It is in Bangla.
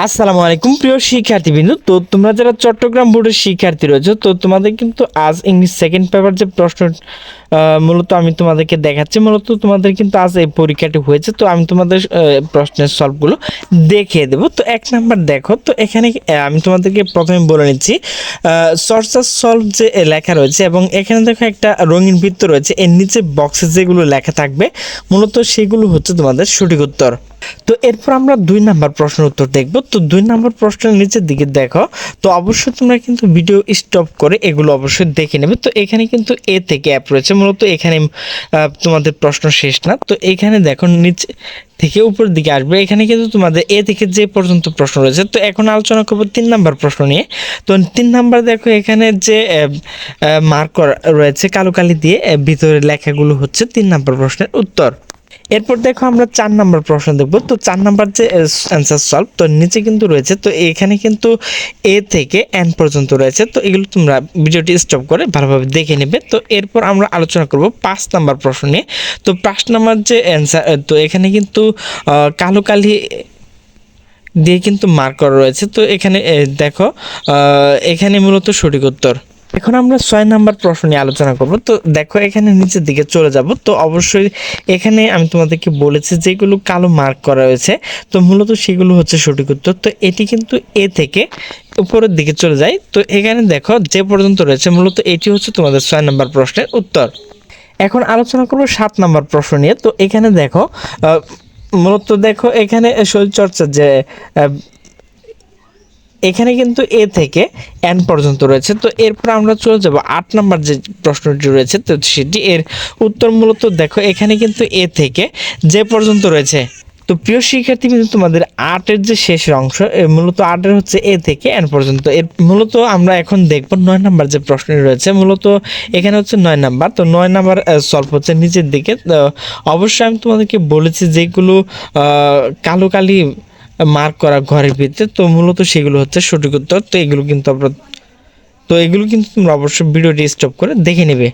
আসসালামু আলাইকুম প্রিয় শিক্ষার্থীবৃন্দ। তো তোমরা যারা চট্টগ্রাম বোর্ডের শিক্ষার্থী রয়েছে, তো তোমাদের কিন্তু আজ ইংলিশ সেকেন্ড পেপার যে প্রশ্ন মূলত আমি তোমাদেরকে দেখাচ্ছি। মূলত তোমাদের কিন্তু আজ এই পরীক্ষাটি হয়েছে, তো আমি তোমাদের প্রশ্নের সলভগুলো দেখিয়ে দেবো। তো এক নাম্বার দেখো, তো এখানে আমি তোমাদেরকে প্রথমে বলে নিচ্ছি সর্সাস সলভ যে লেখা রয়েছে, এবং এখানে দেখো একটা রঙিন বৃত্ত রয়েছে, এর নিচে বক্সে যেগুলো লেখা থাকবে মূলত সেগুলো হচ্ছে তোমাদের সঠিক উত্তর। তো এরপর আমরা 2 নাম্বার প্রশ্নের উত্তর দেখব। তো 2 নাম্বার প্রশ্নের নিচের দিকে দেখো, তো অবশ্যই তোমরা কিন্তু ভিডিও স্টপ করে এগুলো অবশ্যই দেখে নেবে। তো এখানে কিন্তু এ থেকে অ্যাপ রয়েছে, মূলত এখানে তোমাদের প্রশ্ন শেষ না। তো এখানে দেখো নিচে থেকে উপরের দিকে আসবে, এখানে কিন্তু তোমাদের এ থেকে যে পর্যন্ত প্রশ্ন রয়েছে। তো এখন আলোচনা করবো 3 নাম্বার প্রশ্ন নিয়ে। তো 3 নাম্বার দেখো, এখানে যে মার্ক রয়েছে কালো কালি দিয়ে, ভিতরে লেখাগুলো হচ্ছে 3 নাম্বার প্রশ্নের উত্তর। এরপর দেখো আমরা 4 নাম্বার প্রশ্ন দেখব। তো 4 নাম্বার যে অ্যান্সার সলভ, তো নিচে কিন্তু রয়েছে, তো এখানে কিন্তু এ থেকে এন পর্যন্ত রয়েছে। তো এগুলো তোমরা ভিডিওটি স্টপ করে ভালোভাবে দেখে নেবে। তো এরপর আমরা আলোচনা করব 5 নাম্বার প্রশ্ন নিয়ে। তো 5 নাম্বার যে অ্যান্সার, তো এখানে কিন্তু কালো কালি দিয়ে কিন্তু মার্ক করা রয়েছে। তো এখানে দেখো এখানে মূলত সঠিক উত্তর। এখন আমরা 6 নাম্বার প্রশ্ন নিয়ে আলোচনা করব। তো দেখো এখানে নিচের দিকে চলে যাব। তো অবশ্যই এখানে আমি তোমাদেরকে বলেছি যেগুলো কালো মার্ক করা রয়েছে, তো মূলত সেগুলো হচ্ছে সঠিক উত্তর। তো এটি কিন্তু এ থেকে উপরের দিকে চলে যায়। তো এখানে দেখো যে পর্যন্ত রয়েছে, মূলত এটি হচ্ছে তোমাদের 6 নাম্বার প্রশ্নের উত্তর। এখন আলোচনা করব 7 নাম্বার প্রশ্ন নিয়ে। তো এখানে দেখো মূলত দেখো এখানে শরীরচর্চার যে এখানে কিন্তু এ থেকে এন পর্যন্ত রয়েছে। তো এরপর আমরা চলে যাব 8 নাম্বার যে প্রশ্নটি রয়েছে, তো সেটি এর উত্তর মূলত দেখো এখানে কিন্তু এ থেকে যে পর্যন্ত রয়েছে। তো প্রিয় শিক্ষার্থী, কিন্তু তোমাদের 8-এর যে শেষের অংশ, মূলত 8-এর হচ্ছে এ থেকে এন পর্যন্ত। এর মূলত আমরা এখন দেখব 9 নাম্বার যে প্রশ্নটি রয়েছে, মূলত এখানে হচ্ছে 9 নাম্বার। তো 9 নাম্বার সলভ হচ্ছে নিচের দিকে। তো অবশ্যই আমি তোমাদেরকে বলেছি যেগুলো কালো কালি মার্ক করা ঘরের ভিতরে, তো মূলত সেগুলো হচ্ছে সঠিক উত্তর। তো এগুলো কিন্তু তোমরা অবশ্যই ভিডিওটি স্টপ করে দেখে নেবে।